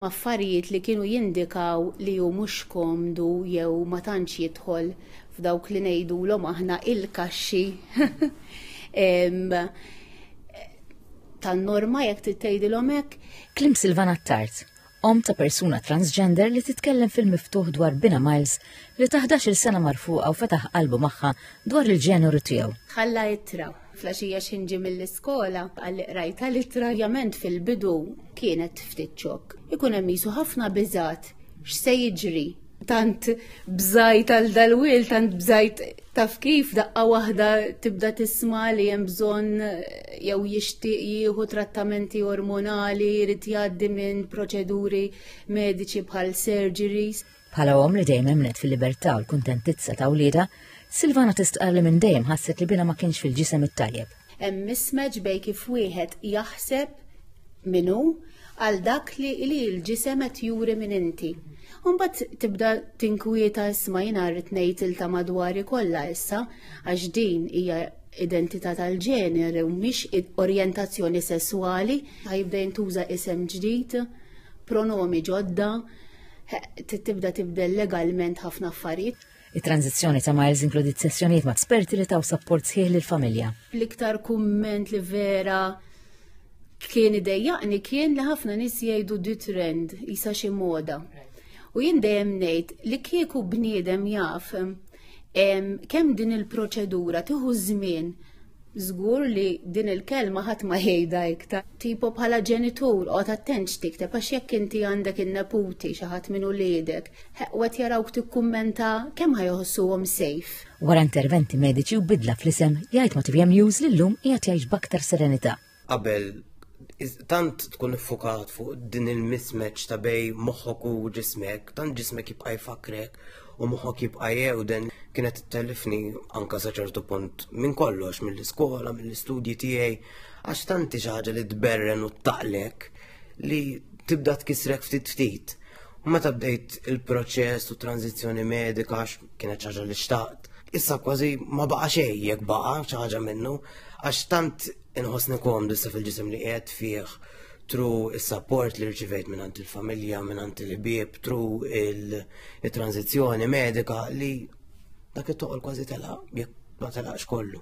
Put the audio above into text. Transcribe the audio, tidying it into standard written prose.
Affarijiet li kienu jindikaw li hu mhux komdu jew ma tantx jidħol f'dawk li ngħidulhom aħna il-kaxxi tan-norma jekk tgħidilhom hekk. Kliem Silvana Ttart, ta' persuna transgender li titkellem fil-miftuħ dwar Bina Miles li ta' 11-il sena marfuqa u fetaħ qalbu magħha dwar il-ġeneru tiegħu. Ħalla ittra. Flaxija xinġi mill-iskola, għalli rajta l-ittra ovvjament fil-bidu kienet ftit xokk. Ikun hemm jisu ħafna biżgħat, x'se jiġri? Tant bżajt għal dal-wil, tant bżajt taf kif daqqa waħda tibda tisma' li hemm bżonn jew jixtieq jieħu trattamenti ormonali, jrid jgħaddi minn proċeduri mediċi bħal surgeries. Bħala li dejjem emnet fil-libertà u l-kuntentizza ta' wlieda, Silvana tistqar li minn dejjem ħasset li Bina ma kienx fil-ġisem it-tajjeb. Hemm mismatch bejn kif wieħed jaħseb minnu għal dak li l-ġisem qed juri minn inti. Mbagħad tibda tinkwieta isma' jiena rrid ngħid il ta' madwari kollha issa għax din hija identità tal-ġeneru mhix orjentazzjoni sesswali, ħajbda jintuża isem ġdid, pronomi ġodda, tibda tibdel legalment ħafna affarijiet. Il-tranzizzjoni ta' Miles inkludit sessjonijiet ma' esperti li taw support sħiħ lill-familja. L-iktar kumment li vera kien idejjaqni kien li ħafna nies jgħidu di trend isa xi moda. U jien dejjem ngħid li kieku bniedem jaf kemm din il-proċedura tieħu żmien. Żgur li din il-kelma ħadd ma jgħidha iktar. Tipo bħala ġenitur qgħod attent x'tikteb għax jekk inti għandek in-neputi xi ħadd minn uliedek, qed jarawk tikkummenta kemm ħajoħossuhom safe. Wara interventi mediċi u bidla fl-isem jgħid Motivja Muse li llum qiegħed jgħix b'aktar serenità. Qabel tant tkun iffukat fuq din il-mismatch ta' bej moħħok u ġismek, tant ġismek jibqa' jfakrek u moħħok jibqa' jewden, kienet tellifni anka sa ċertu punt minn kollox, mill-iskola, mill-istudji tiegħi, għax tanti xi ħaġa li tberren u taqlek li tibda tkisrek ftit ftit. U meta bdejt il-proċess u tranzizzjoni medika għax kienet xi ħaġa li xtaqt. Issa kważi ma baqa' xejn jekk baqa' xi ħaġa minnu, għax tant inħossni komdu issa fil-ġisem li qiegħed fih tru il-support li rċivejt minnant il-familja, minnant il-bib, tru il-tranzizjoni medika li dak it-toqol kważi telaq, jekk ma telaqx kollu.